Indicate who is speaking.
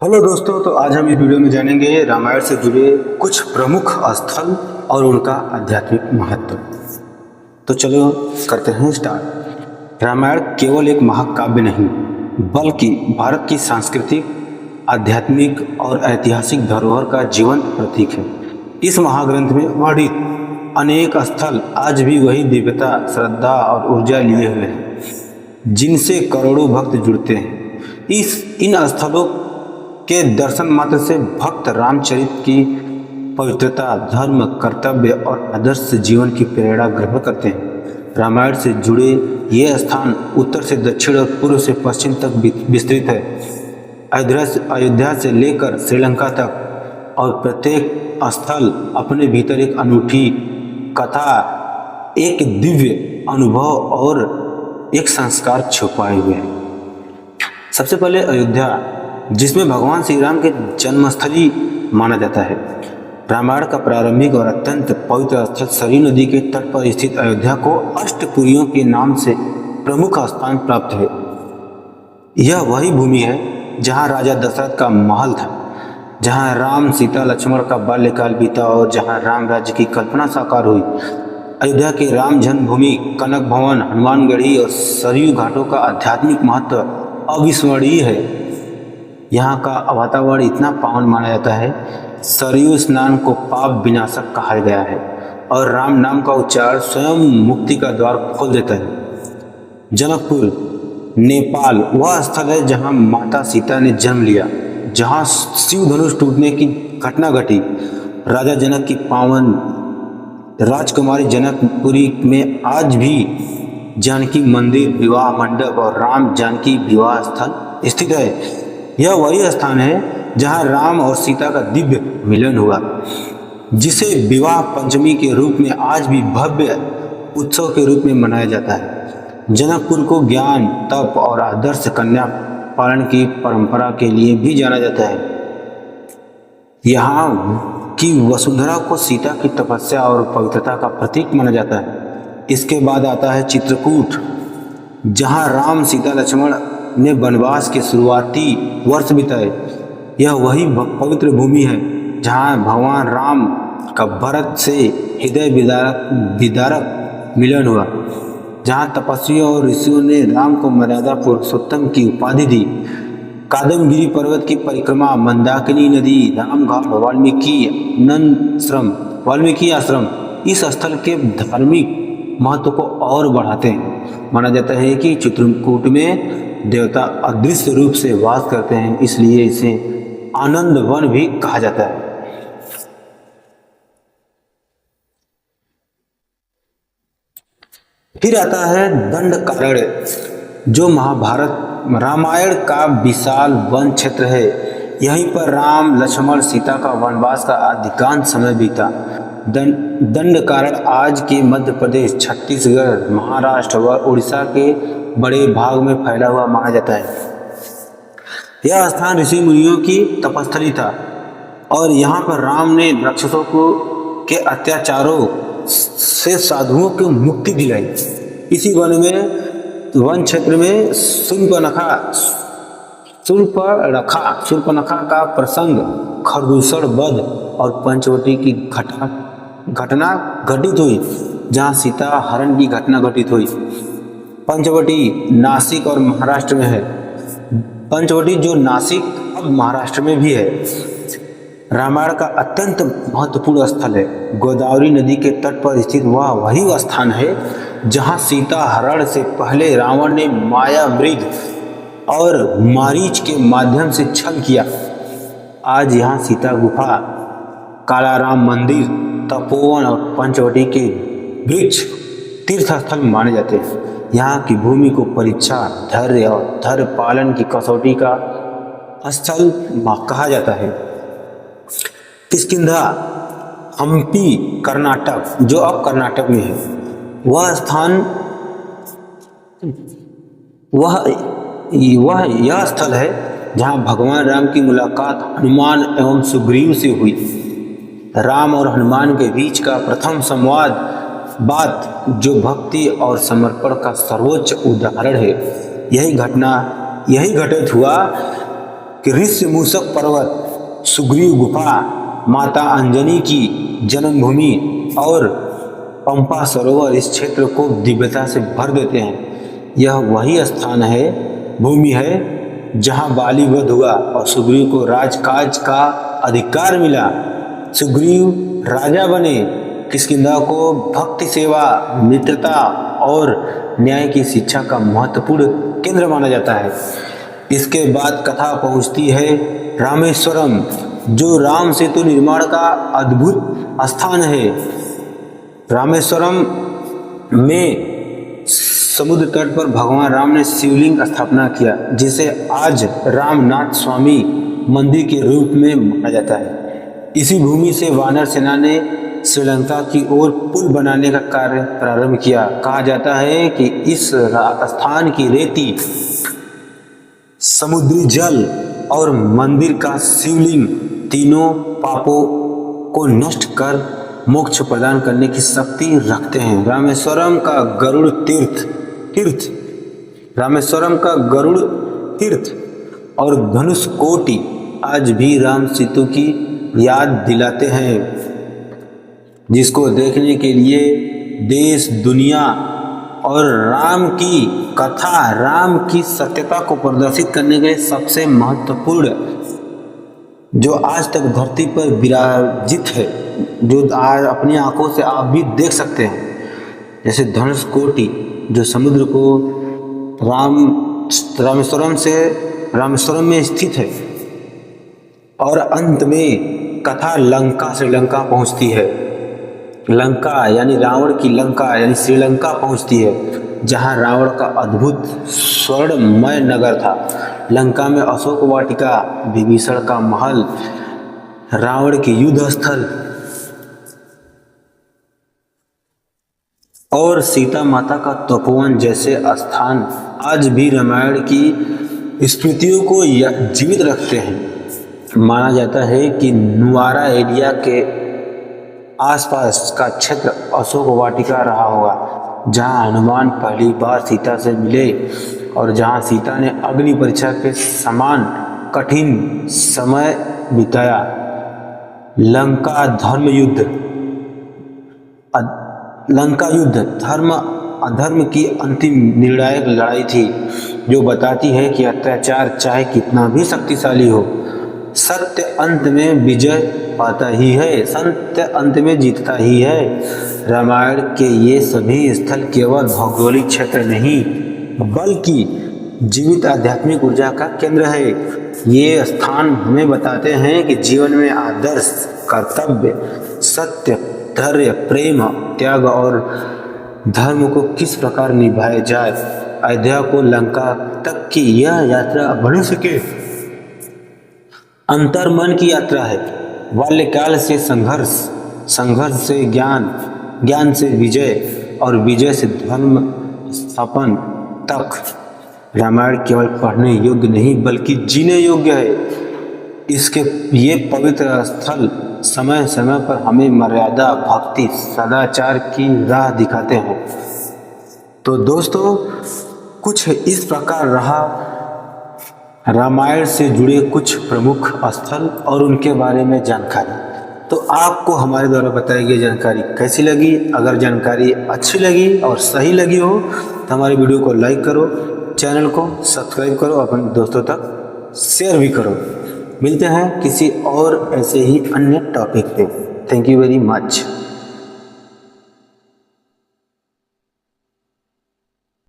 Speaker 1: Hello दोस्तों, तो आज हम इस वीडियो में जानेंगे रामायण से जुड़े कुछ प्रमुख स्थल और उनका आध्यात्मिक महत्व। तो चलो करते हैं स्टार्ट। रामायण केवल एक महाकाव्य नहीं, बल्कि भारत की सांस्कृतिक, आध्यात्मिक और ऐतिहासिक धरोहर का जीवंत प्रतीक है। इस महाग्रंथ में वर्णित अनेक स्थल आज भी वही दिव्यता, श्रद्धा और ऊर्जा लिए हुए हैं जिनसे करोड़ों भक्त जुड़ते हैं। इन स्थलों के दर्शन मात्र से भक्त रामचरित की पवित्रता, धर्म, कर्तव्य और आदर्श जीवन की प्रेरणा ग्रहण करते हैं। रामायण से जुड़े ये स्थान उत्तर से दक्षिण और पूर्व से पश्चिम तक विस्तृत है। अयोध्या से लेकर श्रीलंका तक, और प्रत्येक स्थल अपने भीतर एक अनूठी कथा, एक दिव्य अनुभव और एक संस्कार छुपाए हुए हैं। सबसे पहले अयोध्या, जिसमें भगवान श्री राम के जन्मस्थली माना जाता है। रामायण का प्रारंभिक और अत्यंत पवित्र स्थल सरयू नदी के तट पर स्थित अयोध्या को अष्टपुरियों के नाम से प्रमुख स्थान प्राप्त है। यह वही भूमि है जहां राजा दशरथ का महल था, जहां राम, सीता, लक्ष्मण का बाल्यकाल बीता और जहां राम राज्य की कल्पना साकार हुई। अयोध्या के राम जन्मभूमि, कनक भवन, हनुमानगढ़ी और सरयू घाटों का आध्यात्मिक महत्व अविस्मरणीय है। यहाँ का वातावरण इतना पावन माना जाता है। सरयू स्नान को पाप विनाशक कहा गया है और राम नाम का उच्चारण स्वयं मुक्ति का द्वार खोल देता है। जनकपुर, नेपाल वह स्थल है जहाँ माता सीता ने जन्म लिया, जहाँ शिव धनुष टूटने की घटना घटी। राजा जनक की पावन राजकुमारी जनकपुरी में आज भी जानकी मंदिर, विवाह मंडप और राम जानकी विवाह स्थल स्थित है। यह वही स्थान है जहां राम और सीता का दिव्य मिलन हुआ, जिसे विवाह पंचमी के रूप में आज भी भव्य उत्सव के रूप में मनाया जाता है। जनकपुर को ज्ञान, तप और आदर्श कन्या पालन की परंपरा के लिए भी जाना जाता है। यहाँ की वसुंधरा को सीता की तपस्या और पवित्रता का प्रतीक माना जाता है। इसके बाद आता है चित्रकूट, जहाँ राम, सीता, लक्ष्मण ने वनवास के शुरुआती वर्ष बिताए। यह वही पवित्र भूमि है जहाँ भगवान राम का भरत से हृदय विदारक मिलन हुआ, जहाँ तपस्वियों और ऋषियों ने राम को मर्यादा पुरुषोत्तम की उपाधि दी। कादमगिरी पर्वत की परिक्रमा, मंदाकिनी नदी, रामघाट, वाल्मीकि आश्रम इस स्थल के धार्मिक महत्व को और बढ़ाते हैं। माना जाता है कि चित्रकूट में देवता अदृश्य रूप से वास करते हैं, इसलिए इसे आनंद वन भी कहा जाता है। फिर आता है दंडकारण्य, जो महाभारत रामायण का विशाल वन क्षेत्र है। यहीं पर राम, लक्ष्मण, सीता का वनवास का अधिकांश समय बीता। दंडकारण्य आज के मध्य प्रदेश, छत्तीसगढ़, महाराष्ट्र व उड़ीसा के बड़े भाग में फैला हुआ माना जाता है। यह स्थान ऋषि मुनियों की तपस्थली था और यहाँ पर राम ने राक्षसों के अत्याचारों से साधुओं को मुक्ति दिलाई। इसी वन क्षेत्र में शूर्पणखा का प्रसंग, खरदूषण वध और पंचवटी की घटना घटित हुई, जहाँ सीता हरण की घटना घटित हुई। पंचवटी नासिक और महाराष्ट्र में है। पंचवटी जो नासिक अब महाराष्ट्र में भी है, रामायण का अत्यंत महत्वपूर्ण स्थल है। गोदावरी नदी के तट पर स्थित वही स्थान है जहां सीता हरण से पहले रावण ने माया मृग और मारीच के माध्यम से छल किया। आज यहाँ सीता गुफा, कालाराम मंदिर, तपोवन और पंचवटी के वृक्ष तीर्थ स्थल माने जाते हैं। यहाँ की भूमि को परीक्षा, धैर्य और धर्म पालन की कसौटी का स्थल कहा जाता है। किष्किंधा, हम्पी, कर्नाटक, जो अब कर्नाटक में है, यह स्थल है जहाँ भगवान राम की मुलाकात हनुमान एवं सुग्रीव से हुई। राम और हनुमान के बीच का प्रथम संवाद बात, जो भक्ति और समर्पण का सर्वोच्च उदाहरण है। यही घटित हुआ कि ऋषि मूषक पर्वत, सुग्रीव गुफा, माता अंजनी की जन्मभूमि और पंपा सरोवर इस क्षेत्र को दिव्यता से भर देते हैं। यह वही स्थान है, भूमि है जहां बाली वध हुआ और सुग्रीव को राजकाज का अधिकार मिला। सुग्रीव राजा बने, किष्किंधा को भक्ति सेवा, मित्रता और न्याय की शिक्षा का महत्वपूर्ण केंद्र माना जाता है। इसके बाद कथा पहुंचती है रामेश्वरम, जो राम सेतु निर्माण का अद्भुत स्थान है। रामेश्वरम में समुद्र तट पर भगवान राम ने शिवलिंग स्थापना किया, जिसे आज रामनाथ स्वामी मंदिर के रूप में माना जाता है। इसी भूमि से वानर सेना ने श्रीलंका की ओर पुल बनाने का कार्य प्रारंभ किया। कहा जाता है कि इस स्थान की रेती, समुद्री जल और मंदिर का शिवलिंग तीनों पापों को नष्ट कर मोक्ष प्रदान करने की शक्ति रखते हैं। रामेश्वरम का गरुड़ तीर्थ और धनुषकोटि आज भी राम सेतु की याद दिलाते हैं, जिसको देखने के लिए देश दुनिया और राम की कथा, राम की सत्यता को प्रदर्शित करने के लिए सबसे महत्वपूर्ण, जो आज तक धरती पर विराजित है, जो आज अपनी आंखों से आप भी देख सकते हैं, जैसे धनुषकोटि जो समुद्र को रामेश्वरम में स्थित है। और अंत में कथा लंका श्रीलंका पहुंचती है। लंका यानी रावण की लंका यानी श्रीलंका पहुंचती है, जहां रावण का अद्भुत स्वर्णमय नगर था। लंका में अशोक वाटिका, विभीषण का महल, रावण की युद्ध स्थल और सीता माता का तपोवन जैसे स्थान आज भी रामायण की स्मृतियों को जीवित रखते हैं। माना जाता है कि नुआरा एरिया के आसपास का क्षेत्र अशोक वाटिका रहा होगा, जहां हनुमान पहली बार सीता से मिले और जहां सीता ने अग्नि परीक्षा के समान कठिन समय बिताया। लंका युद्ध धर्म अधर्म की अंतिम निर्णायक लड़ाई थी, जो बताती है कि अत्याचार चाहे कितना भी शक्तिशाली हो, सत्य अंत में विजय पाता ही है, सत्य अंत में जीतता ही है। रामायण के ये सभी स्थल केवल भौगोलिक क्षेत्र नहीं, बल्कि जीवित आध्यात्मिक ऊर्जा का केंद्र है। ये स्थान हमें बताते हैं कि जीवन में आदर्श, कर्तव्य, सत्य, धैर्य, प्रेम, त्याग और धर्म को किस प्रकार निभाया जाए। अयोध्या को लंका तक की यह यात्रा मनुष्य के अंतर्मन की यात्रा है। बाल्यकाल से संघर्ष, संघर्ष से ज्ञान, ज्ञान से विजय और विजय से धर्म स्थापन तक रामायण केवल पढ़ने योग्य नहीं बल्कि जीने योग्य है। इसके ये पवित्र स्थल समय समय पर हमें मर्यादा, भक्ति, सदाचार की राह दिखाते हैं। तो दोस्तों, कुछ इस प्रकार रहा रामायण से जुड़े कुछ प्रमुख स्थल और उनके बारे में जानकारी। तो आपको हमारे द्वारा बताई गई जानकारी कैसी लगी? अगर जानकारी अच्छी लगी और सही लगी हो तो हमारे वीडियो को लाइक करो, चैनल को सब्सक्राइब करो, अपने दोस्तों तक शेयर भी करो। मिलते हैं किसी और ऐसे ही अन्य टॉपिक पे। Thank you very much.